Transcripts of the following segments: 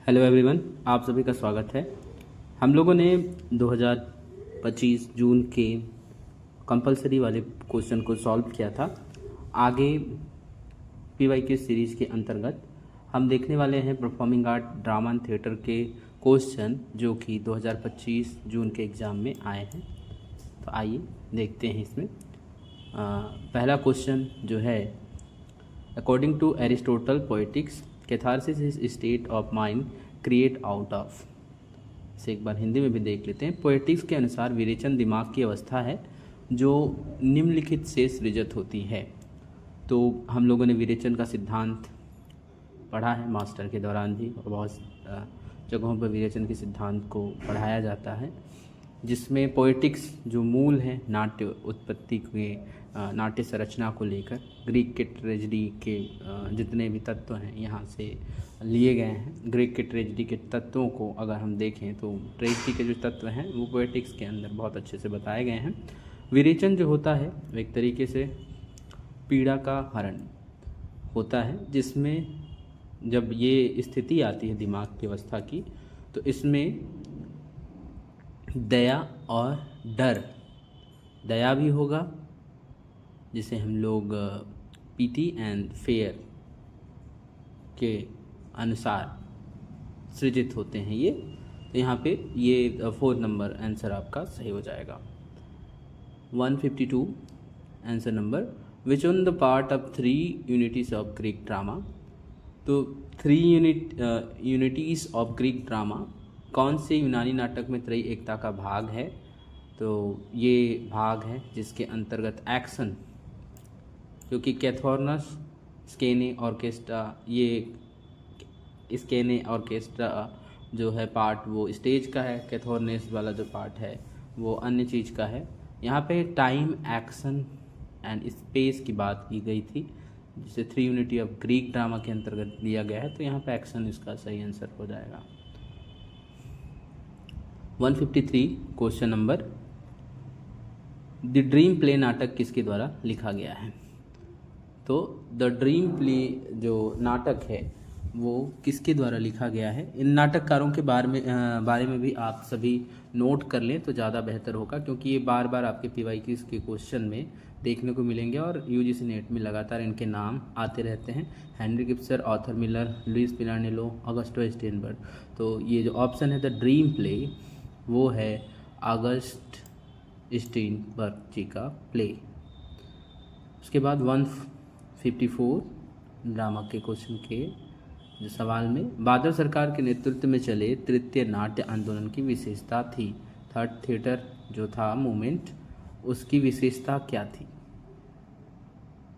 Hello everyone, आप सभी का स्वागत है। हम लोगों ने 2025 जून के कंपलसरी वाले क्वेश्चन को सॉल्व किया था। आगे पीवाईक्यू सीरीज़ के अंतर्गत हम देखने वाले हैं performing art drama and theatre के क्वेश्चन जो कि 2025 जून के एग्ज़ाम में आए हैं। तो आइए देखते हैं इसमें। पहला क्वेश्चन जो है, according to Aristotle poetics catharsis is state of mind create out of. इसे एक बार हिंदी में भी देख लेते हैं। पोएटिक्स के अनुसार विरेचन दिमाग की अवस्था है जो निम्नलिखित से सृजित होती है। तो हम लोगों ने विरेचन का सिद्धांत पढ़ा है मास्टर के दौरान भी, और बहुत जगहों पर विरेचन के सिद्धांत को पढ़ाया जाता है, जिसमें पोएटिक्स जो मूल है नाट्य उत्पत्ति के नाट्य संरचना को लेकर ग्रीक के ट्रेजेडी के जितने भी तत्व हैं यहाँ से लिए गए हैं। ग्रीक के ट्रेजेडी के तत्वों को अगर हम देखें तो ट्रेजेडी के जो तत्व हैं वो पोएटिक्स के अंदर बहुत अच्छे से बताए गए हैं। विरेचन जो होता है वो एक तरीके से पीड़ा का हरण होता है, जिसमें जब ये स्थिति आती है दिमाग की अवस्था की तो इसमें दया और डर, दया भी होगा जिसे हम लोग पीटी एंड फेयर के अनुसार सृजित होते हैं ये। तो यहाँ पे ये 4 नंबर आंसर आपका सही हो जाएगा। 152 answer number, which on the part of 3 unities of Greek drama. तो 3 यूनिटीज ऑफ ग्रीक ड्रामा कौन से यूनानी नाटक में त्रयी एकता का भाग है? तो ये भाग है जिसके अंतर्गत एक्शन, क्योंकि कैथोरनस स्केने ऑर्केस्ट्रा, ये स्केने ऑर्केस्ट्रा जो है पार्ट वो स्टेज का है, कैथोरनेस वाला जो पार्ट है वो अन्य चीज़ का है। यहाँ पे टाइम, एक्शन एंड स्पेस की बात की गई थी, जिसे 3 यूनिटी ऑफ ग्रीक ड्रामा के अंतर्गत लिया गया है। तो यहाँ पे एक्शन इसका सही आंसर हो जाएगा। 153 question number, the dream play नाटक किसके द्वारा लिखा गया है? तो द ड्रीम प्ले जो नाटक है वो किसके द्वारा लिखा गया है? इन नाटककारों के बारे में भी आप सभी नोट कर लें तो ज़्यादा बेहतर होगा, क्योंकि ये बार बार आपके पीवाईक्यूज़ के क्वेश्चन में देखने को मिलेंगे और यूजीसी नेट में लगातार इनके नाम आते रहते हैं। Henry Gibson, Arthur Miller, Luis Pirandello, Augusto Stenberg. तो ये जो ऑप्शन है द ड्रीम प्ले वो है ऑगस्ट स्टेनबर्ग जी का प्ले। उसके बाद 154 ड्रामा के क्वेश्चन के जो सवाल में, बादल सरकार के नेतृत्व में चले तृतीय नाट्य आंदोलन की विशेषता थी। थर्ड थिएटर जो था मूवमेंट, उसकी विशेषता क्या थी?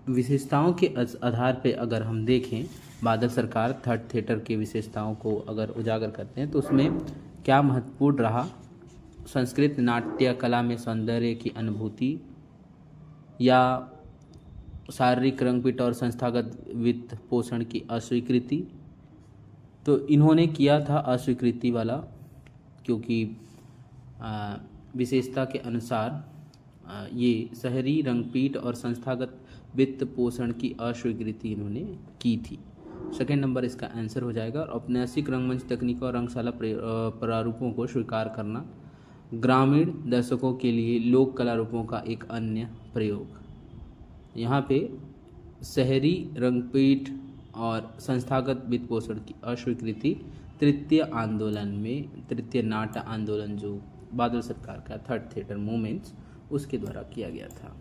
विशेषताओं के आधार पे अगर हम देखें बादल सरकार थर्ड थिएटर की विशेषताओं को अगर उजागर करते हैं तो उसमें क्या महत्वपूर्ण रहा? संस्कृत नाट्य कला में सौंदर्य की अनुभूति, या शारीरिक रंगपीट और संस्थागत वित्त पोषण की अस्वीकृति? तो इन्होंने किया था अस्वीकृति वाला, क्योंकि विशेषता के अनुसार ये शहरी रंगपीट और संस्थागत वित्त पोषण की अस्वीकृति इन्होंने की थी। सेकेंड नंबर इसका आंसर हो जाएगा। और औपन्यासिक रंगमंच तकनीकों और रंगशाला प्रारूपों को स्वीकार करना, ग्रामीण दर्शकों के लिए लोक कला रूपों का एक अन्य प्रयोग। यहाँ पे शहरी रंगपीट और संस्थागत वित्त पोषण की अस्वीकृति तृतीय आंदोलन में, तृतीय नाट्य आंदोलन जो बादल सरकार का थर्ड थिएटर मूवमेंट्स उसके द्वारा किया गया था।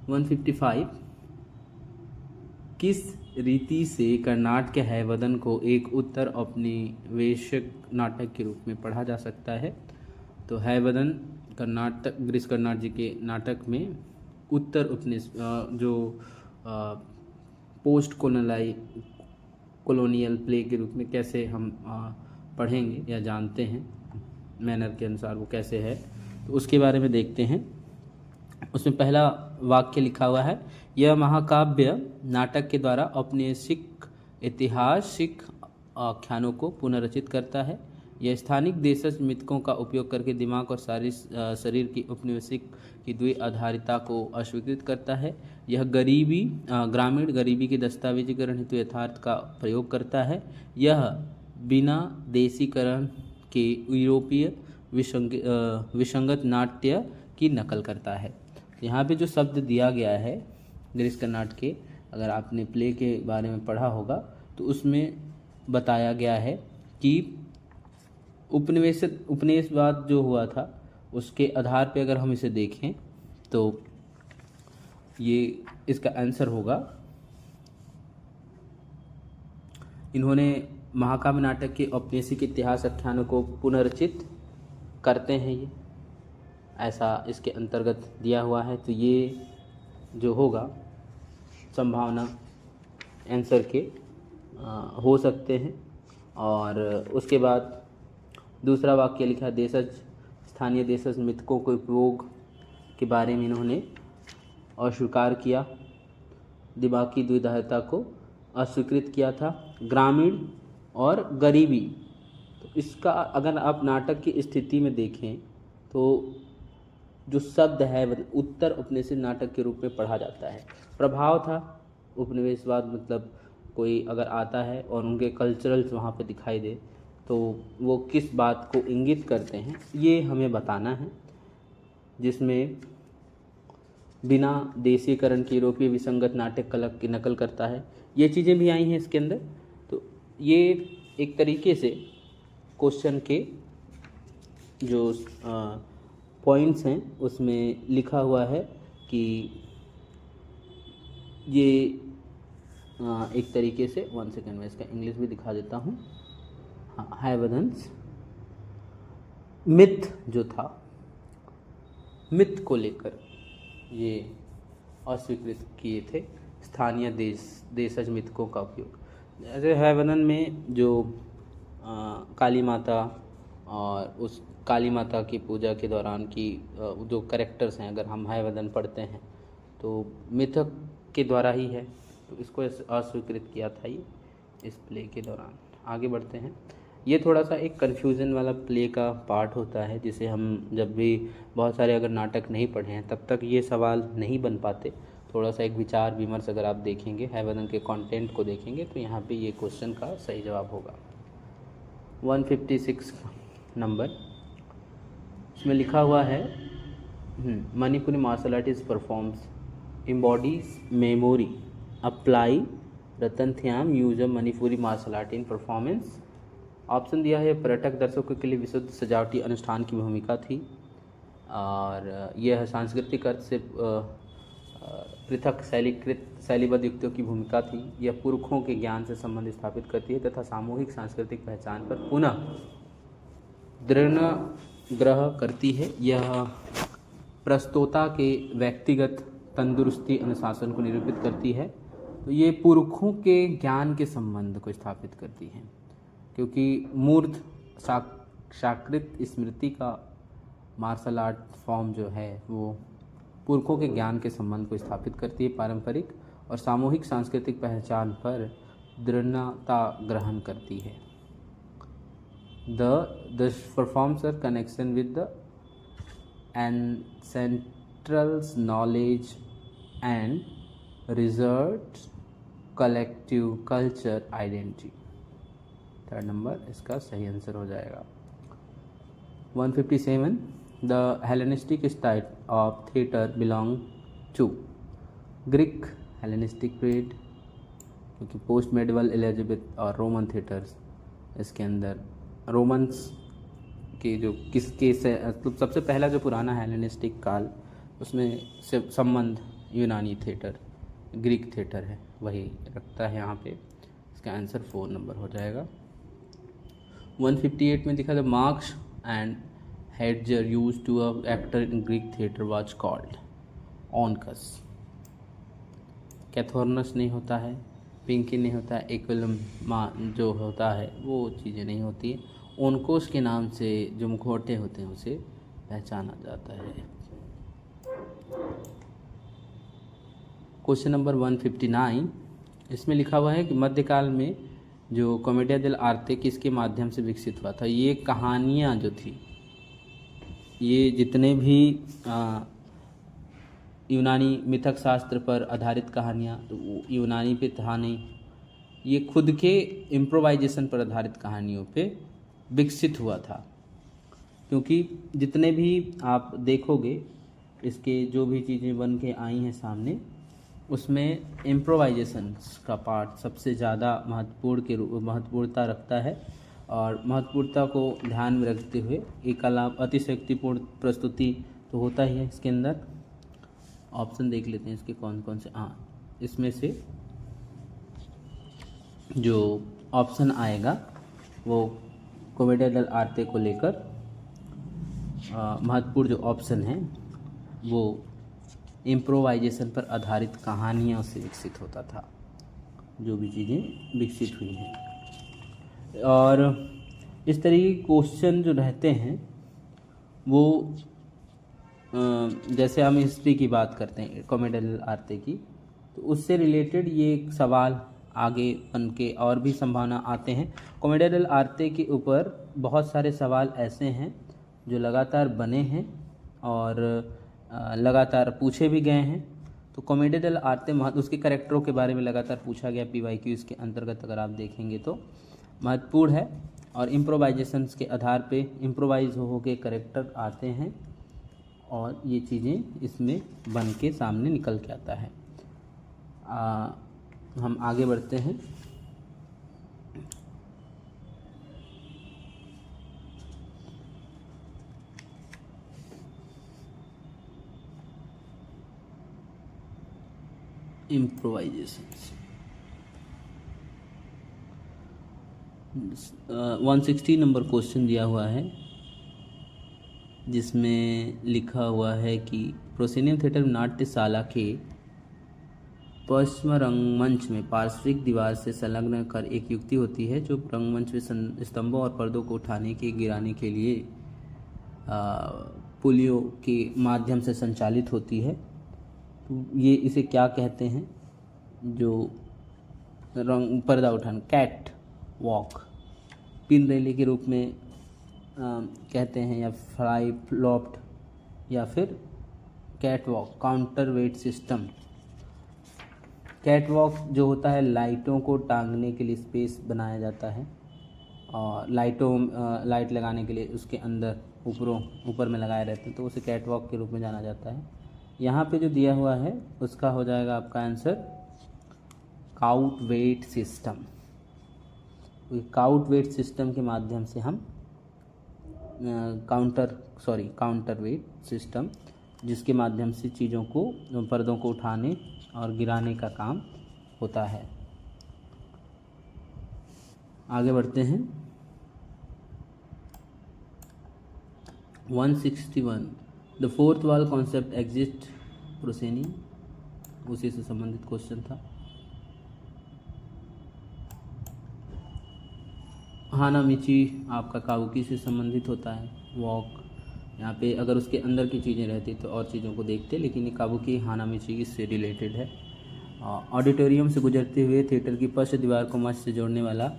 155, किस रीति से कर्नाटक के हैवदन को एक उत्तर औपनिवेशिक नाटक के रूप में पढ़ा जा सकता है? तो हैवदन कर्नाटक, गिरीश कर्नाड जी के नाटक में उत्तर जो पोस्ट कॉलोनियल प्ले के रूप में कैसे हम पढ़ेंगे या जानते हैं, मैनर के अनुसार वो कैसे है, तो उसके बारे में देखते हैं। उसमें पहला वाक्य लिखा हुआ है, यह महाकाव्य नाटक के द्वारा औपनिवेशिक ऐतिहासिक आख्यानों को पुनर्रचित करता है। यह स्थानिक देशज मिथकों का उपयोग करके दिमाग और शरीर की औपनिवेशिक की द्विआधारिता को अस्वीकृत करता है। यह ग्रामीण गरीबी के दस्तावेजीकरण हेतु यथार्थ का प्रयोग करता है। यह बिना देसीकरण के यूरोपीय विसंगत नाट्य की नकल करता है। यहाँ पे जो शब्द दिया गया है ग्रीस कर्नाट के, अगर आपने प्ले के बारे में पढ़ा होगा तो उसमें बताया गया है कि उपनिवेशवाद जो हुआ था उसके आधार पे अगर हम इसे देखें तो ये इसका आंसर होगा। इन्होंने महाकाव्य नाटक के औपनिवेशिक इतिहास आख्यानों को पुनर्रचित करते हैं, ये ऐसा इसके अंतर्गत दिया हुआ है। तो ये जो होगा संभावना आंसर के हो सकते हैं। और उसके बाद दूसरा वाक्य लिखा, देशज स्थानीय देशज मिथकों के उपयोग के बारे में इन्होंने अस्वीकार किया, दिमागी द्विधायता को अस्वीकृत किया था, ग्रामीण और गरीबी। तो इसका अगर आप नाटक की स्थिति में देखें तो जो शब्द है मतलब उत्तर उपनिवेशिक नाटक के रूप में पढ़ा जाता है। प्रभाव था उपनिवेशवाद, मतलब कोई अगर आता है और उनके कल्चरल्स वहाँ पे दिखाई दे तो वो किस बात को इंगित करते हैं ये हमें बताना है, जिसमें बिना देसीकरण के यूरोपीय विसंगत नाट्य कला की नकल करता है। ये चीज़ें भी आई हैं इसके अंदर। तो ये एक तरीके से क्वेश्चन के जो पॉइंट्स हैं उसमें लिखा हुआ है कि ये एक तरीके से, 1 सेकेंड में इसका इंग्लिश भी दिखा देता हूँ। हाँ, हैवदन्स मिथ जो था, मिथ को लेकर ये अस्वीकृत किए थे स्थानीय देशज मिथकों का उपयोग। जैसे हैवदन में जो काली माता और उस काली माता की पूजा के दौरान की जो कैरेक्टर्स हैं, अगर हम हैवदन पढ़ते हैं तो मिथक के द्वारा ही है, तो इसको अस्वीकृत किया था ये इस प्ले के दौरान। आगे बढ़ते हैं। ये थोड़ा सा एक कन्फ्यूज़न वाला प्ले का पार्ट होता है, जिसे हम जब भी बहुत सारे अगर नाटक नहीं पढ़े हैं तब तक ये सवाल नहीं बन पाते। थोड़ा सा एक विचार विमर्श अगर आप देखेंगे, हैवदन के कंटेंट को देखेंगे तो यहाँ पे ये क्वेश्चन का सही जवाब होगा। 156 नंबर, इसमें लिखा हुआ है Manipuri martial art is performs embodies memory apply रतनथ्याम use of Manipuri martial art in performance. Option दिया है पर्यटक दर्शकों के लिए विशुद्ध सजावटी अनुष्ठान की भूमिका थी, और यह सांस्कृतिक अर्थ से पृथक शैलीबद्ध युक्तियों की भूमिका थी। यह पुरखों के ज्ञान से संबंध स्थापित करती है तथा सामूहिक सांस्कृतिक पहचान पर पुनः दृढ़ ग्रह करती है। यह प्रस्तोता के व्यक्तिगत तंदुरुस्ती अनुशासन को निरूपित करती है। तो ये पुरखों के ज्ञान के संबंध को स्थापित करती है, क्योंकि मूर्त शाकृत स्मृति का मार्शल आर्ट फॉर्म जो है वो पुरखों के ज्ञान के संबंध को स्थापित करती है, पारंपरिक और सामूहिक सांस्कृतिक पहचान पर दृढ़ता ग्रहण करती है। The performs are connection with the ancestrals knowledge and reserve collective culture identity. Third number इसका सही आंसर हो जाएगा। 157 the Hellenistic style of theatre belong to Greek Hellenistic period, क्योंकि पोस्ट मेडिवल एलिजाबेथ और रोमन थिएटर्स, इसके अंदर Romans के जो किसके से मतलब सबसे पहला जो पुराना हेलेनिस्टिक काल उसमें से संबंध यूनानी थिएटर ग्रीक थिएटर है वही रखता है यहाँ पे। इसका आंसर 4 नंबर हो जाएगा। 158 में दिखा the masks and headgear use to a actor in Greek theatre was called onkos. Cothurnus नहीं होता है, पिंकी नहीं होता है, एक्विलम जो होता है वो चीज़ें नहीं होती है। ओनकोस के नाम से जो मुखौटे होते हैं उसे पहचाना जाता है। क्वेश्चन नंबर 159, इसमें लिखा हुआ है कि मध्यकाल में जो कॉमेडिया डेल आर्ते किसके माध्यम से विकसित हुआ था। ये कहानियाँ जो थी, ये जितने भी यूनानी मिथक शास्त्र पर आधारित कहानियाँ, तो यूनानी पे था नहीं, ये खुद के इम्प्रोवाइजेशन पर आधारित कहानियों पे विकसित हुआ था, क्योंकि जितने भी आप देखोगे इसके जो भी चीज़ें बन के आई हैं सामने, उसमें इम्प्रोवाइजेशन का पार्ट सबसे ज़्यादा महत्वपूर्णता रखता है। और महत्वपूर्णता को ध्यान में रखते हुए एक कला अतिशयोक्तिपूर्ण प्रस्तुति तो होता ही है इसके अंदर। ऑप्शन देख लेते हैं इसके कौन कौन से। हाँ, इसमें से जो ऑप्शन आएगा वो कॉमेडिया डेल आर्ते को लेकर महत्वपूर्ण जो ऑप्शन है वो इम्प्रोवाइजेशन पर आधारित कहानियों से विकसित होता था, जो भी चीज़ें विकसित हुई हैं। और इस तरीके के क्वेश्चन जो रहते हैं वो जैसे हम हिस्ट्री की बात करते हैं कॉमेडिया डेल आर्ते की, तो उससे रिलेटेड ये एक सवाल आगे बन के और भी संभावना आते हैं। कॉमेडिया डेल आर्ते के ऊपर बहुत सारे सवाल ऐसे हैं जो लगातार बने हैं और लगातार पूछे भी गए हैं। तो कॉमेडिया डेल आर्ते उसके कैरेक्टरों के बारे में लगातार पूछा गया PYQ इसके अंतर्गत अगर आप देखेंगे तो महत्वपूर्ण है। और इम्प्रोवाइजेशंस के आधार पे इम्प्रोवाइज हो के कैरेक्टर आते हैं और ये चीज़ें इसमें बन के सामने निकल के आता है। हम आगे बढ़ते हैं। इम्प्रोवाइजेशंस 160 नंबर क्वेश्चन दिया हुआ है, जिसमें लिखा हुआ है कि प्रोसेनियम थिएटर नाट्यशाला के पश्चिम रंगमंच में पार्श्विक दीवार से संलग्न कर एक युक्ति होती है जो रंगमंच में स्तंभों और पर्दों को उठाने के गिराने के लिए पुलियों के माध्यम से संचालित होती है। तो ये इसे क्या कहते हैं? जो पर्दा उठाना, कैट वॉक, पिन रैली के रूप में कहते हैं, या फ्लाई फ्लॉप्ड, या फिर catwalk, counterweight system. Catwalk जो होता है लाइटों को टांगने के लिए स्पेस बनाया जाता है और लाइट लगाने के लिए उसके अंदर ऊपर में लगाए रहते हैं, तो उसे कैट वॉक के रूप में जाना जाता है। यहाँ पे जो दिया हुआ है उसका हो जाएगा आपका answer count weight system. Count weight system के माध्यम से हम काउंटर वेट सिस्टम, जिसके माध्यम से चीज़ों को, पर्दों को उठाने और गिराने का काम होता है। आगे बढ़ते हैं। 161 the fourth wall concept exist proscenium, उसी से संबंधित क्वेश्चन था। हानामिची आपका काबुकी से संबंधित होता है। वॉक यहाँ पे अगर उसके अंदर की चीज़ें रहती तो और चीज़ों को देखते, लेकिन ये काबुकी हानामिची से रिलेटेड है। ऑडिटोरियम से गुजरते हुए थिएटर की पश्च दीवार को मंच से जोड़ने वाला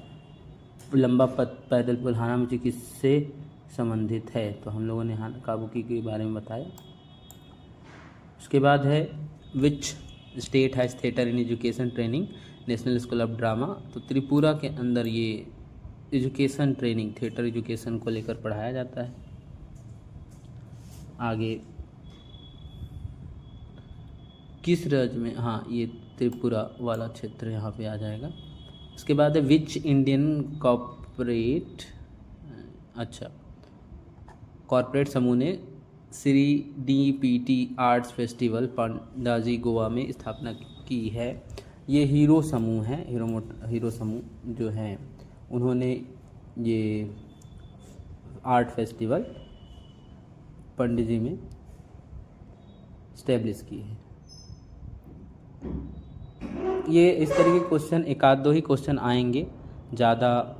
लंबा पैदल पुल हानामिची किससे संबंधित है? तो हम लोगों ने काबुकी के बारे में बताया। उसके बाद है which state has theatre in education training, national school of drama. तो त्रिपुरा के अंदर ये एजुकेशन ट्रेनिंग, थिएटर एजुकेशन को लेकर पढ़ाया जाता है। आगे किस राज्य में? हाँ, ये त्रिपुरा वाला क्षेत्र यहाँ पे आ जाएगा। उसके बाद है विच इंडियन कॉर्पोरेट समूह ने श्री DPT आर्ट्स फेस्टिवल पंडाजी गोवा में स्थापना की है। ये हीरो समूह है, हीरो समूह जो है उन्होंने ये आर्ट फेस्टिवल पंडिजी में स्टैब्लिश की है। ये इस तरह के क्वेश्चन, एक आध दो ही क्वेश्चन आएंगे, ज़्यादा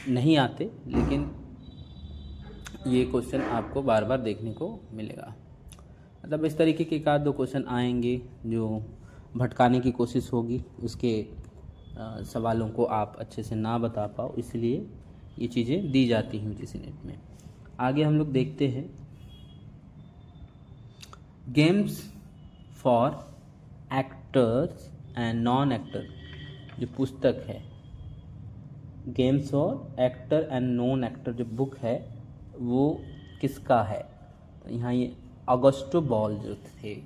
नहीं आते, लेकिन ये क्वेश्चन आपको बार बार देखने को मिलेगा। मतलब इस तरीके के एक आध दो क्वेश्चन आएंगे जो भटकाने की कोशिश होगी, उसके सवालों को आप अच्छे से ना बता पाओ, इसलिए ये चीज़ें दी जाती हैं UGC नेट में। आगे हम लोग देखते हैं games for actors and non actor, जो पुस्तक है गेम्स और एक्टर एंड नॉन एक्टर जो बुक है वो किसका है? तो यहाँ ये ऑगस्टो बॉल जो थे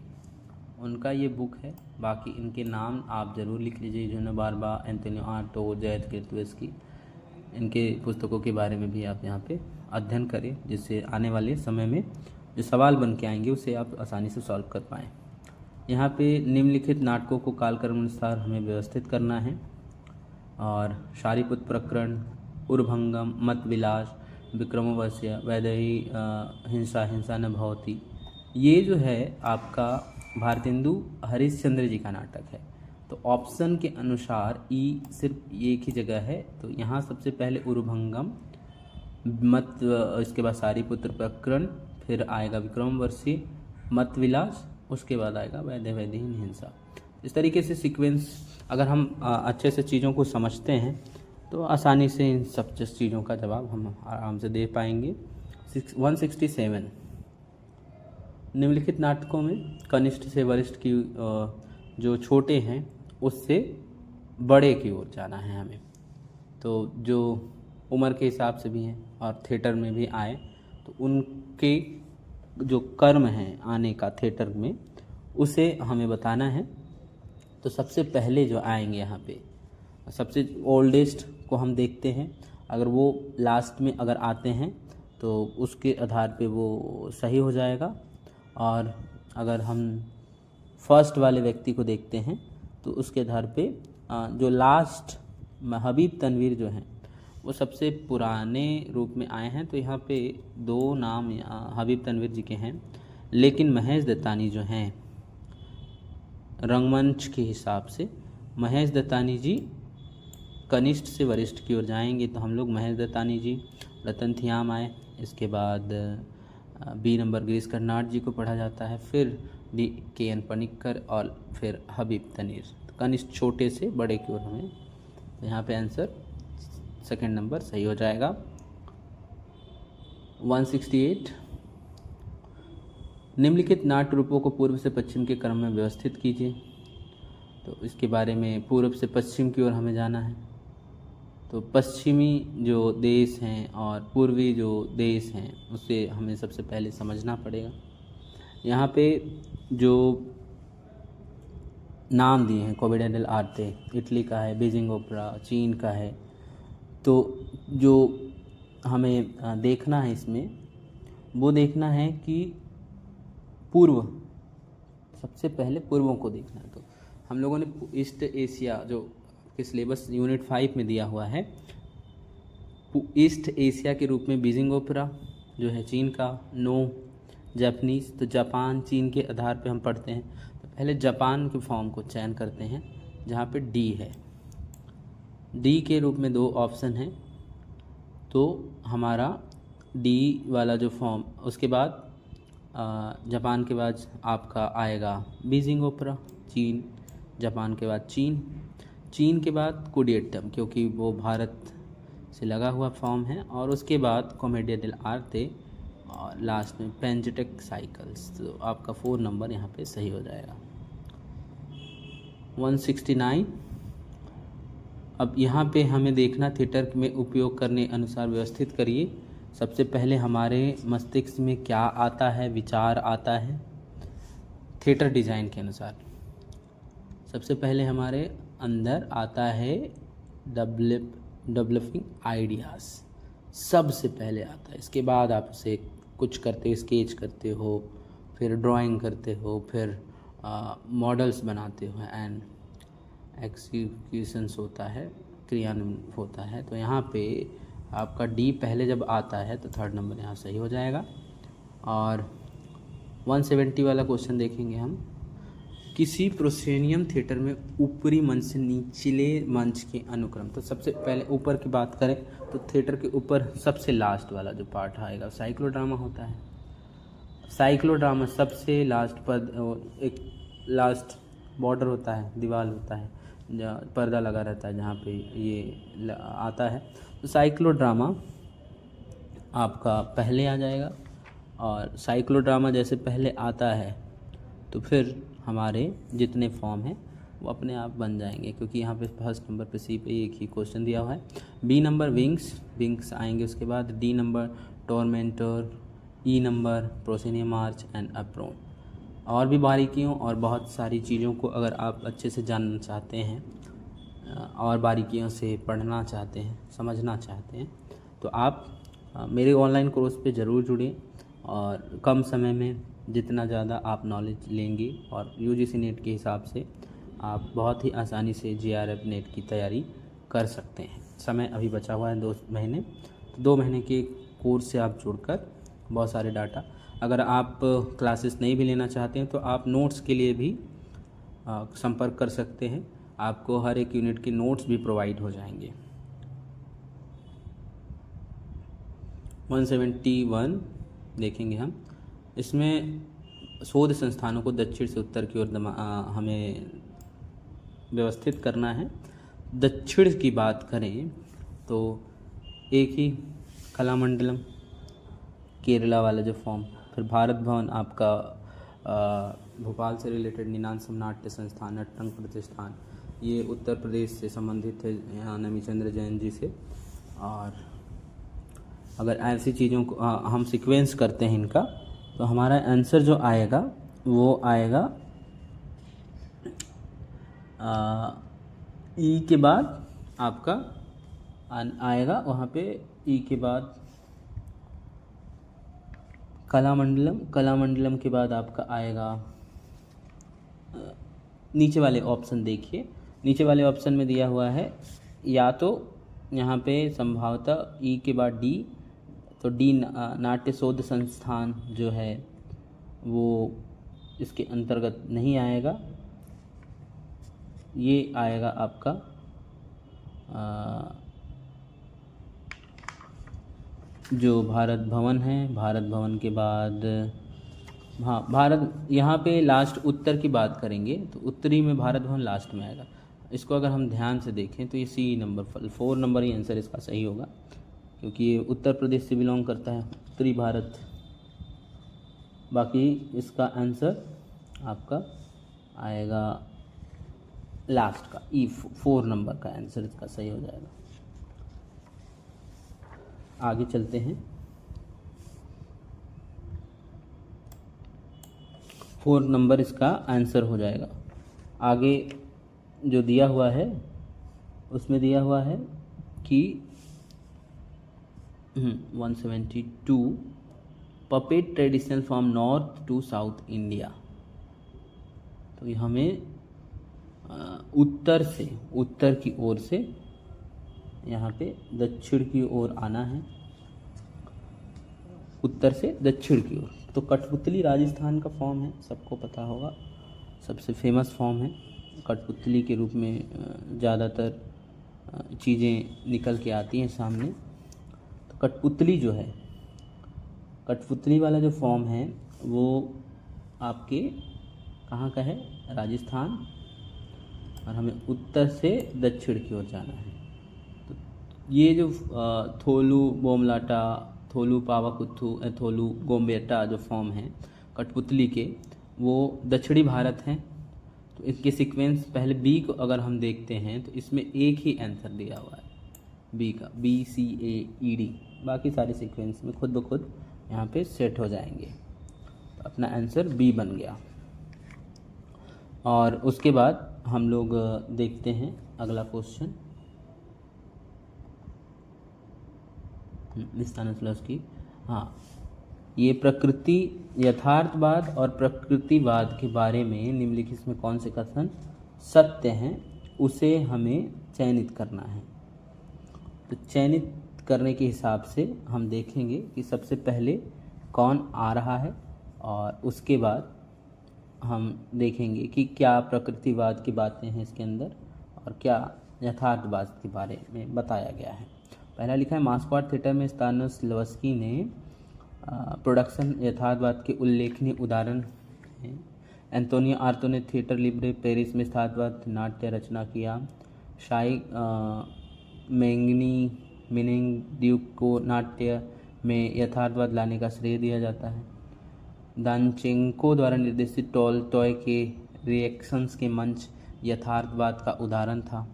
उनका ये बुक है। बाकी इनके नाम आप ज़रूर लिख लीजिए, जूनो बारबा, एंटोनियो आर्टो, जयत कीर्तवेस्की, इनके पुस्तकों के बारे में भी आप यहाँ पे अध्ययन करें, जिससे आने वाले समय में जो सवाल बन के आएंगे उसे आप आसानी से सॉल्व कर पाएँ। यहाँ पे निम्नलिखित नाटकों को कालक्रम अनुसार हमें व्यवस्थित करना है, और शारीपुत्र प्रकरण, उर्भंगम, मत विलास, विक्रमोर्वशीय, वैदेही हिंसा हिंसा न भवति, ये जो है आपका भारतेंदु हरिश्चंद्र जी का नाटक है। तो ऑप्शन के अनुसार ई सिर्फ एक ही जगह है, तो यहाँ सबसे पहले उर्भंगम, मत, इसके बाद शारीपुत्र प्रकरण, फिर आएगा विक्रमोर्वशीय, मत विलास, उसके बाद आएगा वैदेहीन हिंसा। इस तरीके से सीक्वेंस अगर हम अच्छे से चीज़ों को समझते हैं तो आसानी से इन सब चीज़ों का जवाब हम आराम से दे पाएंगे। 167 निम्नलिखित नाटकों में कनिष्ठ से वरिष्ठ की जो छोटे हैं उससे बड़े की ओर जाना है हमें। तो जो उम्र के हिसाब से भी हैं और थिएटर में भी आए तो उनके जो कर्म हैं आने का थिएटर में उसे हमें बताना है। तो सबसे पहले जो आएंगे यहाँ पे सबसे ओल्डेस्ट को हम देखते हैं, अगर वो लास्ट में अगर आते हैं तो उसके आधार पे वो सही हो जाएगा। और अगर हम फर्स्ट वाले व्यक्ति को देखते हैं तो उसके आधार पे जो लास्ट हबीब तनवीर जो हैं वो सबसे पुराने रूप में आए हैं। तो यहाँ पे दो नाम हबीब तनवीर जी के हैं, लेकिन महेश दत्तानी जो हैं रंगमंच के हिसाब से महेश दत्तानी जी कनिष्ठ से वरिष्ठ की ओर जाएंगे। तो हम लोग महेश दत्तानी जी, रतन थियाम आए, इसके बाद बी नंबर गिरीश कर्नाड जी को पढ़ा जाता है, फिर डी के एन पनिक्कर और फिर हबीब तनवीर। तो कनिष्ठ छोटे से बड़े की ओर हमें, तो यहाँ पे आंसर सेकंड नंबर सही हो जाएगा। 168 निम्नलिखित नाट्य रूपों को पूर्व से पश्चिम के क्रम में व्यवस्थित कीजिए। तो इसके बारे में पूर्व से पश्चिम की ओर हमें जाना है। तो पश्चिमी जो देश हैं और पूर्वी जो देश हैं उसे हमें सबसे पहले समझना पड़ेगा। यहाँ पे जो नाम दिए हैं, कॉमेडिया डेल आर्टे इटली का है, बीजिंग ओपेरा चीन का है। तो जो हमें देखना है इसमें वो देखना है कि पूर्व, सबसे पहले पूर्वों को देखना है। तो हम लोगों ने ईस्ट एशिया जो कि सिलेबस यूनिट 5 में दिया हुआ है, ईस्ट एशिया के रूप में बीजिंग ओपेरा जो है चीन का, नो जापानीज़, तो जापान चीन के आधार पे हम पढ़ते हैं। तो पहले जापान के फॉर्म को चयन करते हैं जहाँ पे डी है, डी के रूप में दो ऑप्शन हैं। तो हमारा डी वाला जो फॉर्म, उसके बाद जापान के बाद आपका आएगा बीजिंग ओपेरा चीन, जापान के बाद चीन, चीन के बाद कुडियट्टम क्योंकि वो भारत से लगा हुआ फॉर्म है, और उसके बाद कॉमेडिया डेल आर्टे, और लास्ट में पेंजेटिक साइकिल्स। तो आपका 4 नंबर यहाँ पे सही हो जाएगा। 169 अब यहाँ पे हमें देखना थिएटर में उपयोग करने अनुसार व्यवस्थित करिए। सबसे पहले हमारे मस्तिष्क में क्या आता है, विचार आता है थिएटर डिज़ाइन के अनुसार। सबसे पहले हमारे अंदर आता है डेवलपिंग आइडियाज़, सबसे पहले आता है। इसके बाद आप उसे कुछ करते हो, स्केच करते हो, फिर ड्राइंग करते हो, फिर मॉडल्स बनाते हो एंड एक्सिक्यूशंस होता है, क्रियान्वयन होता है। तो यहाँ पे आपका डी पहले जब आता है तो 3rd नंबर यहाँ सही हो जाएगा। और 170 वाला क्वेश्चन देखेंगे हम। किसी प्रोसेनियम थिएटर में ऊपरी मंच से निचले मंच के अनुक्रम, तो सबसे पहले ऊपर की बात करें तो थिएटर के ऊपर सबसे लास्ट वाला जो पार्ट आएगा साइक्लोड्रामा होता है। साइक्लोड्रामा सबसे लास्ट पर एक लास्ट बॉर्डर होता है, दीवार होता है, जहाँ पर्दा लगा रहता है, जहाँ पे ये आता है। तो साइक्लोड्रामा आपका पहले आ जाएगा, और साइक्लोड्रामा जैसे पहले आता है तो फिर हमारे जितने फॉर्म हैं वो अपने आप बन जाएंगे, क्योंकि यहाँ पे फर्स्ट नंबर पे सी पे एक ही क्वेश्चन दिया हुआ है। बी नंबर विंग्स आएंगे, उसके बाद D number tormentor, E number proscenium arch and apron. और भी बारीकियों और बहुत सारी चीज़ों को अगर आप अच्छे से जानना चाहते हैं और बारीकियों से पढ़ना चाहते हैं, समझना चाहते हैं, तो आप मेरे ऑनलाइन कोर्स पे ज़रूर जुड़ें। और कम समय में जितना ज़्यादा आप नॉलेज लेंगे और यूजीसी नेट के हिसाब से आप बहुत ही आसानी से जेआरएफ नेट की तैयारी कर सकते हैं। समय अभी बचा हुआ है 2 महीने, तो 2 महीने के कोर्स से आप जुड़कर बहुत सारे डाटा, अगर आप क्लासेस नहीं भी लेना चाहते हैं तो आप नोट्स के लिए भी संपर्क कर सकते हैं। आपको हर एक यूनिट के नोट्स भी प्रोवाइड हो जाएंगे। 171 देखेंगे हम। इसमें शोध संस्थानों को दक्षिण से उत्तर की ओर हमें व्यवस्थित करना है। दक्षिण की बात करें तो एक ही कलामंडलम केरला वाला जो फॉर्म, फिर भारत भवन आपका भोपाल से रिलेटेड नीनाद नाट्य संस्थान, नटरंग प्रतिष्ठान, ये उत्तर प्रदेश से संबंधित है यहाँ नमीचंद्र जैन जी से। और अगर ऐसी चीज़ों को हम सीक्वेंस करते हैं इनका, तो हमारा आंसर जो आएगा वो आएगा ई के बाद आपका आएगा वहाँ पे ई के बाद कलामंडलम के बाद आपका आएगा नीचे वाले ऑप्शन देखिए। नीचे वाले ऑप्शन में दिया हुआ है या तो यहाँ पे संभवतः ई के बाद डी, तो डी नाट्य शोध संस्थान जो है वो इसके अंतर्गत नहीं आएगा। ये आएगा आपका जो भारत भवन है। भारत भवन के बाद भारत, यहाँ पे लास्ट उत्तर की बात करेंगे तो उत्तरी में भारत भवन लास्ट में आएगा। इसको अगर हम ध्यान से देखें तो ये सी नंबर 4 नंबर ही आंसर इसका सही होगा, क्योंकि ये उत्तर प्रदेश से बिलोंग करता है, उत्तरी भारत। बाकी इसका आंसर आपका आएगा लास्ट का ई 4 नंबर का आंसर इसका सही हो जाएगा। आगे चलते हैं। 4 नंबर इसका आंसर हो जाएगा। आगे जो दिया हुआ है उसमें दिया हुआ है कि 172 puppet traditional from north to south India. तो ये हमें उत्तर की ओर से यहाँ पे दक्षिण की ओर आना है, उत्तर से दक्षिण की ओर। तो कठपुतली राजस्थान का फॉर्म है, सबको पता होगा, सबसे फेमस फॉर्म है। कठपुतली के रूप में ज़्यादातर चीज़ें निकल के आती हैं सामने। तो कठपुतली जो है, कठपुतली वाला जो फॉर्म है वो आपके कहाँ का है, राजस्थान, और हमें उत्तर से दक्षिण की ओर जाना है। तो ये जो थोलू बोमलाटा, थोलू पावाकुथू, थोलू गोम्बेटा जो फॉर्म है कठपुतली के, वो दक्षिणी भारत हैं। तो इसके सीक्वेंस पहले बी को अगर हम देखते हैं तो इसमें एक ही आंसर दिया हुआ है बी का, BCAED। बाकी सारे सीक्वेंस में खुद ब खुद यहाँ पे सेट हो जाएंगे। तो अपना आंसर बी बन गया। और उसके बाद हम लोग देखते हैं अगला क्वेश्चन स्टानिस्लावस्की की। हाँ, ये प्रकृति यथार्थवाद और प्रकृतिवाद के बारे में निम्नलिखित में कौन से कथन सत्य हैं, उसे हमें चयनित करना है। तो चयनित करने के हिसाब से हम देखेंगे कि सबसे पहले कौन आ रहा है और उसके बाद हम देखेंगे कि क्या प्रकृतिवाद की बातें हैं इसके अंदर और क्या यथार्थवाद के बारे में बताया गया है। पहला लिखा है मास्क्वाड थिएटर में स्टानिस्लावस्की ने प्रोडक्शन यथार्थवाद के उल्लेखनीय उदाहरण हैं। एंटोनियो आर्तो ने थिएटर लिब्रे पेरिस में यथार्थवाद नाट्य रचना किया। शाई मेंगनी ड्यूक को नाट्य में यथार्थवाद लाने का श्रेय दिया जाता है। दानचेंको द्वारा निर्देशित टॉय के रिएक्शंस के मंच यथार्थवाद का उदाहरण था।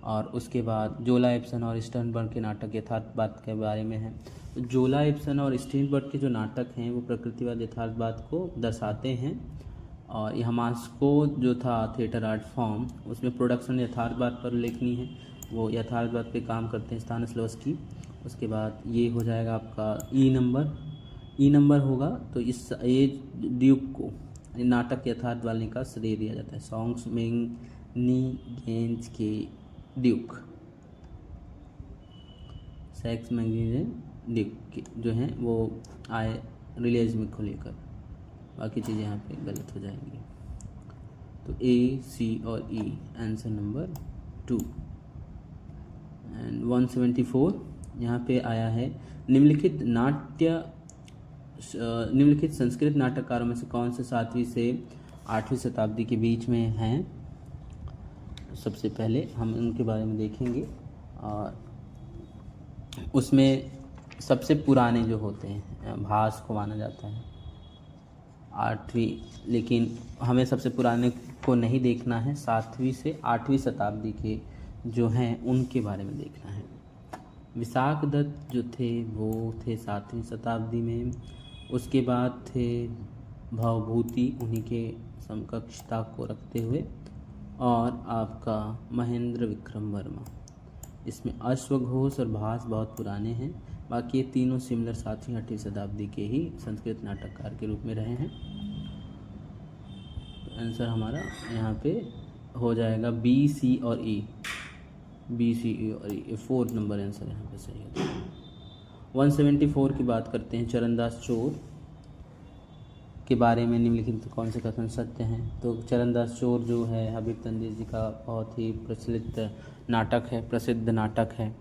और उसके बाद जोला इब्सन और स्टर्नबर्ग के नाटक यथार्थवाद के बारे में है। जोला इब्सन और स्टर्नबर्ग के जो नाटक हैं वो प्रकृतिवाद यथार्थवाद को दर्शाते हैं। और यह मास्को जो था थिएटर आर्ट फॉर्म, उसमें प्रोडक्शन यथार्थवाद पर लेखनी है, वो यथार्थवाद पे काम करते हैं स्तानिस्लवस्की। उसके बाद ये हो जाएगा आपका ई नंबर होगा। तो इस ये ड्यूक को नाटक यथार्थवादी का श्रेय दिया जाता है। सॉन्ग्स मेंग नी गेंज के ड्यूक, सेक्स मैगजीन ड्यूक जो हैं वो आए रियलिज्म को लेकर। बाकी चीज़ें यहाँ पे गलत हो जाएंगी। तो ए, सी और ई आंसर नंबर 2। एंड 174 यहाँ पे आया है, निम्नलिखित संस्कृत नाटककारों में से कौन से 7वीं से 8वीं शताब्दी के बीच में हैं। सबसे पहले हम उनके बारे में देखेंगे। और उसमें सबसे पुराने जो होते हैं भास को माना जाता है 8वीं, लेकिन हमें सबसे पुराने को नहीं देखना है, 7वीं से 8वीं शताब्दी के जो हैं उनके बारे में देखना है। विशाख दत्त जो थे वो थे 7वीं शताब्दी में। उसके बाद थे भवभूति, उन्हीं के समकक्षता को रखते हुए, और आपका महेंद्र विक्रम वर्मा। इसमें अश्वघोष और भास बहुत पुराने हैं। बाकी ये तीनों सिमिलर 7वीं 8वीं शताब्दी के ही संस्कृत नाटककार के रूप में रहे हैं। तो आंसर हमारा यहाँ पे हो जाएगा बी, सी और ई। बी, सी, ई और ई, 4th नंबर आंसर यहाँ पे सही है। 174 की बात करते हैं। चरणदास चोर के बारे में निम्नलिखित कौन से कथन सत्य हैं। तो चरणदास चोर जो है हबीब तंजीर जी का बहुत ही प्रचलित नाटक है, प्रसिद्ध नाटक है।